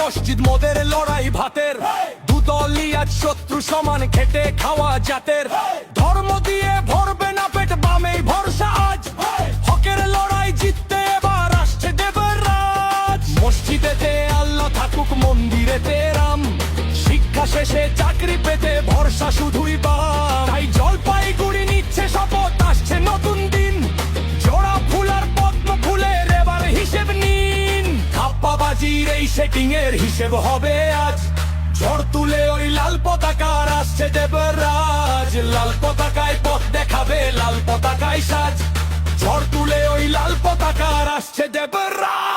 মসজিদ মোদের লড়াই ভাতের, দুদলই আজ শত্রু সমান খেটে খাওয়া জাতের। ধর্ম দিয়ে ভরবে না পেট, বামেই ভরসা আজ, হকের লড়াই জিততে এবার আসছে দেবের রাজ। মসজিদেতে আল্লাহ থাকুক, মন্দিরেতে রাম, শিক্ষা শেষে চাকরি পেতে ভরসা শুধুই বাম। তাই জলপাইগুড়ি নিচ্ছে শপথ, আসছে নতুন দিন, জোড়া ফুল আর পদ্ম ফুলের এবার হিসেব নিন। ধাপ্পাবাজির এই সেটিং এর হিসেব হবে আজ, ঝড় তুলে ওই লাল পতাকার আসছে দেবের রাজ। লাল পতাকায় পথ দেখাবে, লাল পতাকায় সাজ, ঝড় তুলে ওই লাল পতাকার আসছে দেবের রাজ।